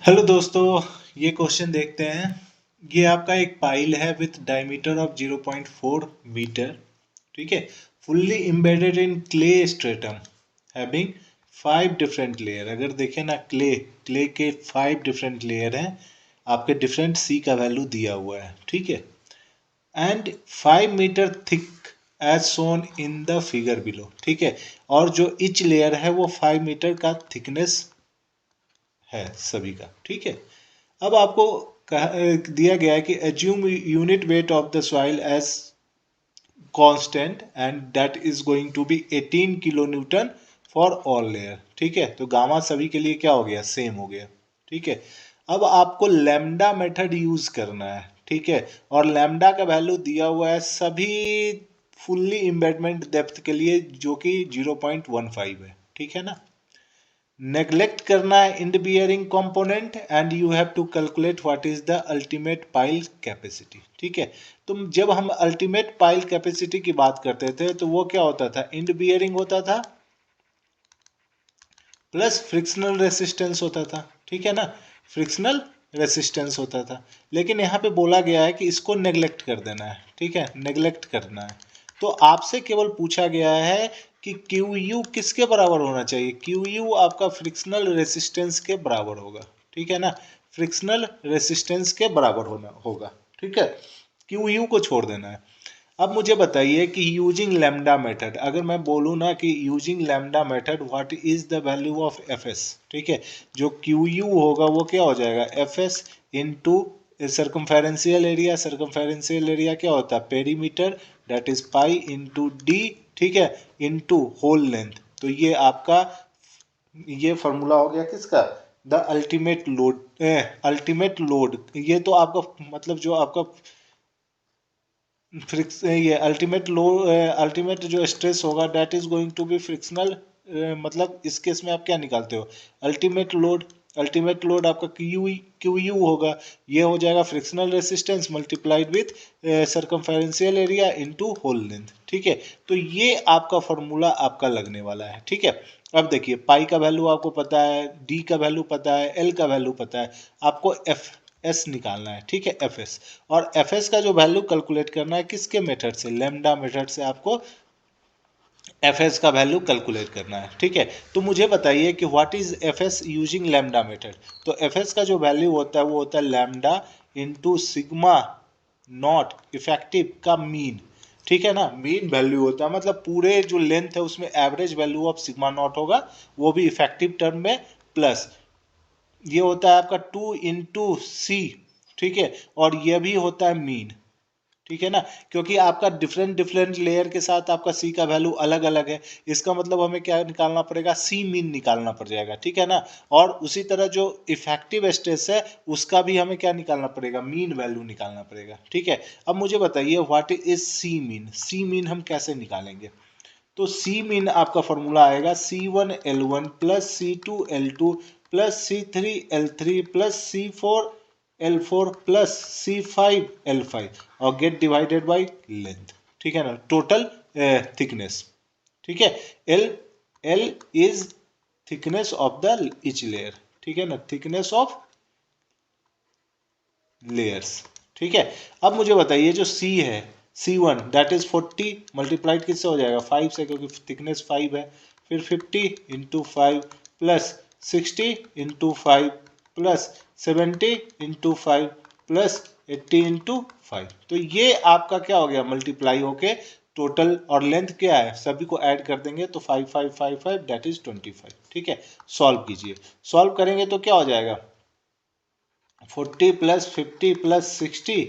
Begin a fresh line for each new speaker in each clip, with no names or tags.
Hello दोस्तों, ये question देखते हैं। ये आपका एक पाइल है विथ डायमीटर ऑफ 0.4 मीटर। ठीक है, fully embedded in clay stratum having 5 different layer. अगर देखें ना, क्ले के 5 डिफरेंट लेयर हैं। आपके डिफरेंट सी का वैल्यू दिया हुआ है। ठीक है, and 5 metre thick as shown in the figure below. ठीक है, और जो इच लेयर है वो 5 मीटर का थिकनेस है सभी का। ठीक है, अब आपको दिया गया है कि assume unit weight of the soil as constant and that is going to be 18 kilo newton for all layer. ठीक है, तो गामा सभी के लिए क्या हो गया, सेम हो गया। ठीक है, अब आपको लैम्डा मेथड यूज करना है। ठीक है, और लैम्डा का वैल्यू दिया हुआ है सभी फुल्ली इम्बेडमेंट डेप्थ के लिए, जो कि 0.15 है। ठीक है ना, नेग्लेक्ट करना है end bearing component and you have to calculate what is the ultimate pile capacity. ठीक है, तो जब हम अल्टीमेट पाइल कैपेसिटी की बात करते थे तो वो क्या होता था, इंड बियरिंग होता था प्लस फ्रिक्शनल रेसिस्टेंस होता था। ठीक है ना, फ्रिक्शनल रेसिस्टेंस होता था। लेकिन यहाँ पे बोला गया है कि इसको नेग्लेक्ट कर देना है। ठीक है, नेग्लेक्ट करना है। तो आपसे केवल पूछा गया है कि क्यू यू किसके बराबर होना चाहिए। क्यू यू आपका फ्रिक्शनल रेसिस्टेंस के बराबर होगा। ठीक है ना, फ्रिक्शनल रेसिस्टेंस के बराबर होगा। ठीक है, क्यू यू को छोड़ देना है। अब मुझे बताइए कि यूजिंग लैम्डा मेथड, अगर मैं बोलूँ ना कि using lambda method what is the value of F S. ठीक है, जो क्यू यू होगा वो क्या हो जाएगा, F S into circumferential area. Circumferential area क्या होता है, perimeter, that is pi into D. ठीक है, इंटू होल लेंथ। तो ये आपका ये फॉर्मूला हो गया किसका, the ultimate load. Ultimate load ये तो आपका मतलब जो आपका फ्रिक्स ये अल्टीमेट लो अल्टीमेट जो स्ट्रेस होगा that is going to be frictional. मतलब इस केस में आप क्या निकालते हो, अल्टीमेट लोड। अल्टीमेट लोड आपका क्यू यू होगा, ये हो जाएगा frictional resistance multiplied with circumferential area into whole length. ठीक है, तो ये आपका फॉर्मूला आपका लगने वाला है। ठीक है, अब देखिए पाई का वैल्यू आपको पता है, डी का वैल्यू पता है, एल का वैल्यू पता है, आपको एफ एस निकालना है। ठीक है, एफ एस, और एफ एस का जो वैल्यू कैलकुलेट करना है किसके मेथड से, लैम्डा मेथड से आपको एफ एस का वैल्यू कैलकुलेट करना है। ठीक है, तो मुझे बताइए कि what is F S using lambda method. तो एफ एस का जो वैल्यू होता है वो होता है lambda into sigma not effective का मीन। ठीक है ना, मीन वैल्यू होता है मतलब पूरे जो लेंथ है उसमें average value of sigma not होगा, वो भी इफेक्टिव टर्म में, प्लस ये होता है आपका 2 इंटू सी। ठीक है, और ये भी होता है मीन। ठीक है ना, क्योंकि आपका डिफरेंट डिफरेंट लेयर के साथ आपका सी का वैल्यू अलग अलग है, इसका मतलब हमें क्या निकालना पड़ेगा, सी मीन निकालना पड़ जाएगा। ठीक है ना, और उसी तरह जो इफेक्टिव स्ट्रेस है उसका भी हमें क्या निकालना पड़ेगा, मीन वैल्यू निकालना पड़ेगा। ठीक है, अब मुझे बताइए what is C mean. C mean हम कैसे निकालेंगे, तो सी मीन आपका फॉर्मूला आएगा C1L1 plus C2L2 plus C3L3 plus C4L4 plus C5L5 और गेट डिवाइडेड बाई लेंथ। ठीक है ना, टोटल थिकनेस। ठीक है, L L is thickness of the each layer. ठीक है ना, थिकनेस ऑफ लेयर्स। ठीक है, अब मुझे बताइए जो सी है, C1 दैट इज 40 मल्टीप्लाइड किससे हो जाएगा, 5 से, क्योंकि थिकनेस 5 है। फिर 50 into 5 plus 60 into 5 plus 70 into 5 plus 80 into 5। तो ये आपका क्या हो गया, मल्टीप्लाई होके टोटल, और लेंथ क्या है सभी को ऐड कर देंगे तो 5555 दैट इज 25। ठीक है, सॉल्व कीजिए। सॉल्व करेंगे तो क्या हो जाएगा, 40 प्लस 50 प्लस 60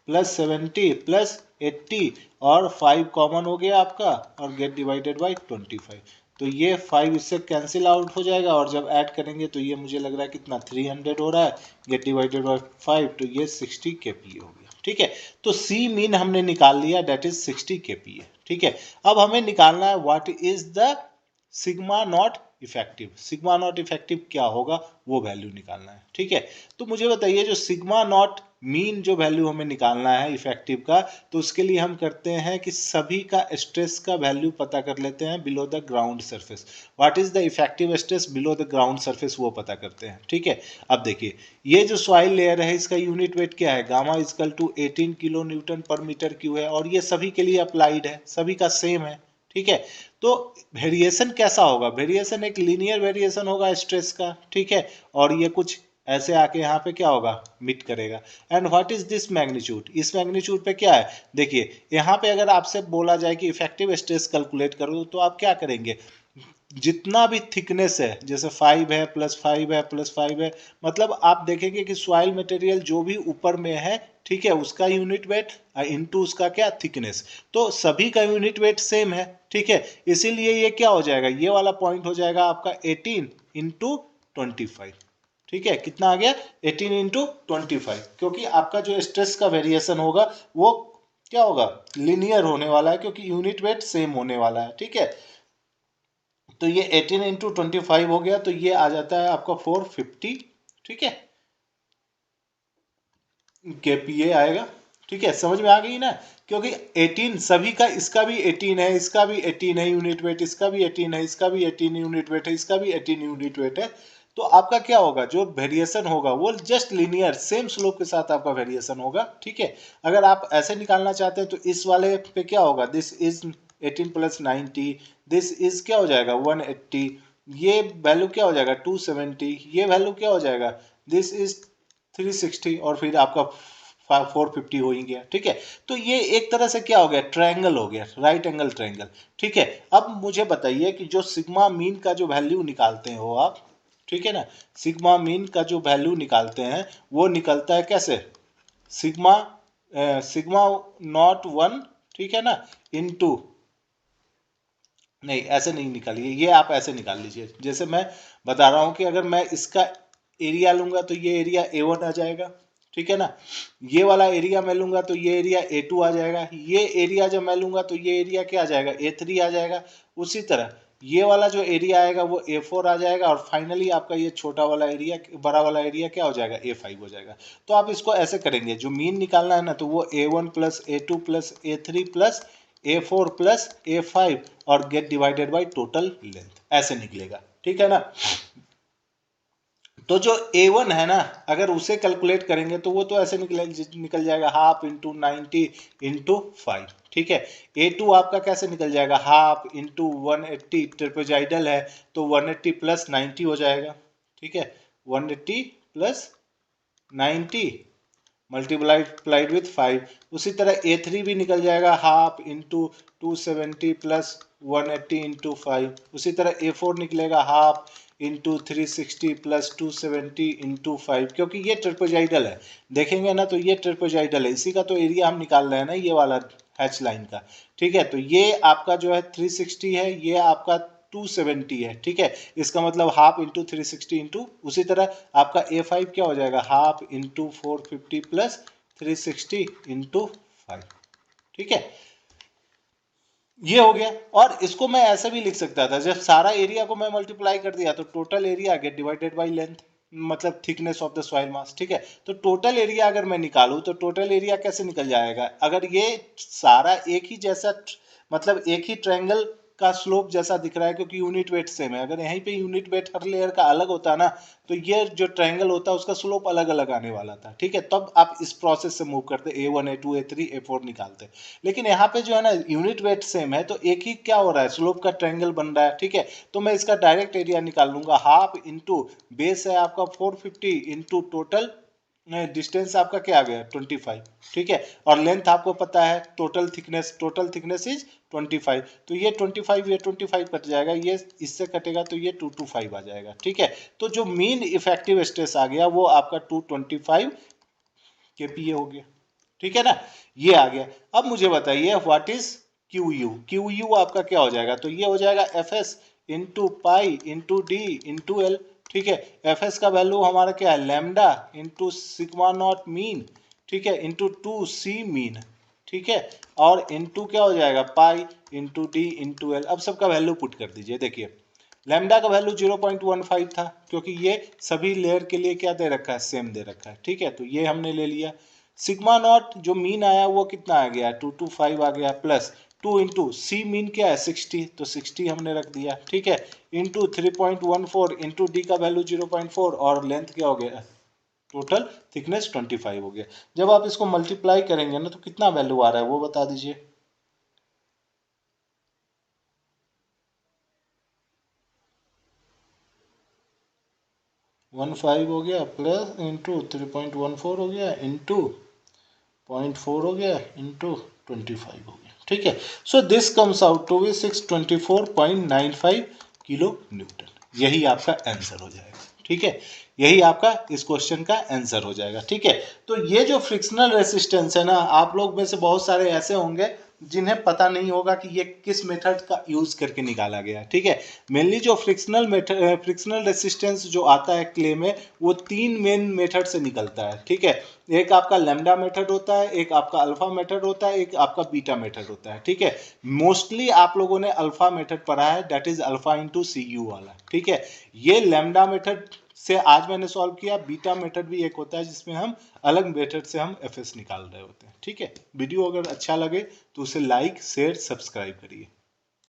प्लस 70 प्लस 80 और 5 कॉमन हो गया आपका, और गेट डिवाइडेड बाई 25। तो ये 5 इससे कैंसिल आउट हो जाएगा, और जब ऐड करेंगे तो ये मुझे लग रहा है कितना 300 हो रहा है, गेट डिवाइडेड बाई 5, तो ये 60 kPa हो गया। ठीक है, तो सी मीन हमने निकाल लिया, डेट इज 60 kPa। ठीक है, अब हमें निकालना है what is the sigma not effective. Sigma not effective क्या होगा वो वैल्यू निकालना है। ठीक है, तो मुझे बताइए जो सिग्मा नॉट मीन जो वैल्यू हमें निकालना है इफेक्टिव का, तो उसके लिए हम करते हैं कि सभी का स्ट्रेस का वैल्यू पता कर लेते हैं below the ground surface. What is the effective stress below the ground surface, वो पता करते हैं। ठीक है, अब देखिए ये जो सॉइल लेयर है इसका यूनिट वेट क्या है, gamma equal to 18 kilo newton per metre cube है, और ये सभी के लिए अप्लाइड है, सभी का सेम है। ठीक है, तो वेरिएशन कैसा होगा, वेरिएशन एक लीनियर वेरिएशन होगा स्ट्रेस का। ठीक है, और ये कुछ ऐसे आके यहाँ पे क्या होगा, मिट करेगा। And what is this magnitude, इस मैग्नीट्यूड पे क्या है, देखिए यहाँ पे अगर आपसे बोला जाए कि इफेक्टिव स्ट्रेस कैलकुलेट करो तो आप क्या करेंगे, जितना भी थिकनेस है, जैसे 5 है +5 है +5 है, मतलब आप देखेंगे कि सॉइल मटेरियल जो भी ऊपर में है, ठीक है, उसका यूनिट वेट इनटू उसका क्या थिकनेस, तो सभी का यूनिट वेट सेम है। ठीक है, इसीलिए ये क्या हो जाएगा, ये वाला पॉइंट हो जाएगा आपका 18 × 25। ठीक है, कितना आ गया, 18 × 25, क्योंकि आपका जो स्ट्रेस का वेरिएशन होगा वो क्या होगा, लिनियर होने वाला है, क्योंकि यूनिट वेट सेम होने वाला है। ठीक है, तो ये 18 × 25 हो गया, तो ये आ जाता है आपका 450। ठीक है, केपीए आएगा। ठीक है, समझ में आ गई ना, क्योंकि 18 सभी का, इसका भी 18 है, इसका भी 18 है यूनिट वेट, इसका भी 18 है, इसका भी 18 यूनिट वेट है, इसका भी 18 यूनिट वेट है। तो आपका क्या होगा, जो वेरिएशन होगा वो जस्ट लीनियर सेम स्लोप के साथ आपका वेरिएशन होगा। ठीक है, अगर आप ऐसे निकालना चाहते हैं तो इस वाले पे क्या होगा, दिस इज 18 + 90, दिस इज क्या हो जाएगा 180, ये वैल्यू क्या हो जाएगा 270, ये वैल्यू क्या हो जाएगा, दिस इज 360, और फिर आपका 450 हो ही गया। ठीक है, तो ये एक तरह से क्या हो गया, ट्रायंगल हो गया, राइट एंगल ट्रायंगल। ठीक है, अब मुझे बताइए कि जो सिग्मा मीन का जो वैल्यू निकालते हो आप, ठीक है ना, सिग्मा मीन का जो वैल्यू निकालते हैं वो निकलता है कैसे, सिग्मा सिग्मा नॉट 1, ठीक है ना, इनटू, नहीं ऐसे नहीं निकालिए, ये आप ऐसे निकाल लीजिए, जैसे मैं बता रहा हूं कि अगर मैं इसका एरिया लूंगा तो ये एरिया A1 आ जाएगा। ठीक है ना, ये वाला एरिया मैं लूंगा तो ये एरिया A2 आ जाएगा, ये एरिया जब मैं लूंगा तो ये एरिया क्या आ जाएगा, A3 आ जाएगा। उसी तरह ये वाला जो एरिया आएगा वो A4 आ जाएगा, और फाइनली आपका ये छोटा वाला एरिया, बड़ा वाला एरिया क्या हो जाएगा, A5 हो जाएगा। तो आप इसको ऐसे करेंगे, जो मीन निकालना है ना, तो वो A1 + A2 + A3 + A4 + A5 और gate divided by total length, ऐसे निकलेगा। ठीक है ना, तो जो A1 है ना, अगर उसे कैलकुलेट करेंगे तो वो तो ऐसे निकल जाएगा 1/2 × 90 × 5। ठीक है, A2 आपका कैसे निकल जाएगा, 1/2 × 180, ट्रेपेजॉइडल है तो 180 + 90 हो जाएगा। ठीक है, 180 + 90 मल्टीप्लाइड विथ 5। उसी तरह A3 भी निकल जाएगा 1/2 × 270 + 180 × 5। उसी तरह A4 निकलेगा 1/2 × 360 + 270 × 5, क्योंकि ये ट्रेपेजॉइडल है, देखेंगे ना तो ये ट्रेपेजॉइडल है, इसी का तो एरिया हम निकाल रहे हैं ना, ये वाला हैच लाइन का। ठीक है, तो ये आपका जो है 360 है, ये आपका 270 है। ठीक है, इसका मतलब 1/2 × 360 × उसी तरह आपका A5 क्या हो जाएगा, 1/2 × 450 + 360 × 5। ठीक है, ये हो गया। और इसको मैं ऐसे भी लिख सकता था, जब सारा एरिया को मैं मल्टीप्लाई कर दिया तो total area get divided by length, मतलब thickness of the soil mass. ठीक है, तो टोटल एरिया अगर मैं निकालूं तो टोटल एरिया कैसे निकल जाएगा, अगर ये सारा एक ही जैसा, मतलब एक ही ट्रायंगल का स्लोप जैसा दिख रहा है, क्योंकि यूनिट वेट सेम है, अगर यहीं पे यूनिट वेट हर लेयर का अलग होता ना, तो ये जो ट्रायंगल होता उसका स्लोप अलग अलग आने वाला था। ठीक है, तब आप इस प्रोसेस से मूव करते, A1 A2 A3 A4 निकालते। लेकिन यहाँ पे जो है ना यूनिट वेट सेम है, तो एक ही क्या हो रहा है, स्लोप का ट्रायंगल बन रहा है। ठीक है, तो मैं इसका डायरेक्ट एरिया निकाल लूंगा, 1/2 × बेस है आपका 450 × टोटल डिस्टेंस आपका क्या आ गया 25। ठीक है, और लेंथ आपको पता है, टोटल थिकनेस इज 25, तो ये 25 ये 25 कट जाएगा, ये इससे कटेगा तो ये 225 आ जाएगा। ठीक है, तो जो मीन इफेक्टिव स्ट्रेस आ गया वो आपका 225 kPa हो गया। ठीक है ना, ये आ गया। अब मुझे बताइए what is Q U, Q U आपका क्या हो जाएगा, तो ये हो जाएगा Fs × पाई × d × L। ठीक है, Fs का वैल्यू हमारा क्या है, लैम्डा × सिग्मा नॉट मीन, ठीक है, × 2c मीन। ठीक है, और इनटू क्या हो जाएगा, पाई × d × L। अब सबका वैल्यू पुट कर दीजिए, देखिए लैम्डा का वैल्यू 0.15 था क्योंकि ये सभी लेयर के लिए क्या दे रखा है, सेम दे रखा है, ठीक है, तो ये हमने ले लिया। सिग्मा नॉट जो मीन आया वो कितना आ गया, 225 आ गया, प्लस 2 इंटू सी मीन क्या है 60, तो 60 हमने रख दिया, ठीक है, इंटू 3.14 इंटू डी का वैल्यू 0.4 और लेंथ क्या हो गया, टोटल थिकनेस 25 हो गया। जब आप इसको मल्टीप्लाई करेंगे ना तो कितना वैल्यू आ रहा है वो बता दीजिए। 15 हो गया, प्लस इंटू 3.14 हो गया, इंटू 0.4 हो गया, इंटू 25 हो गया, ठीक है। So this comes out to be 624.95 kilo newton. यही आपका आंसर हो जाएगा, ठीक है, यही आपका इस क्वेश्चन का आंसर हो जाएगा, ठीक है। तो ये जो फ्रिक्शनल रेसिस्टेंस है ना, आप लोग में से बहुत सारे ऐसे होंगे जिन्हें पता नहीं होगा कि ये किस मेथड का यूज करके निकाला गया है, ठीक है। मेनली जो फ्रिक्शनल रेसिस्टेंस जो आता है क्ले में, वो तीन मेन मेथड से निकलता है, ठीक है। एक आपका लैम्डा मेथड होता है, एक आपका अल्फा मेथड होता है, एक आपका बीटा मेथड होता है, ठीक है। मोस्टली आप लोगों ने अल्फा मेथड पढ़ा है, that is alpha into C U वाला, ठीक है। ये लैम्डा मेथड से आज मैंने सॉल्व किया। बीटा मेथड भी एक होता है जिसमें हम अलग मेथड से हम एफ एस निकाल रहे होते हैं, ठीक है। वीडियो अगर अच्छा लगे तो उसे लाइक शेयर सब्सक्राइब करिए।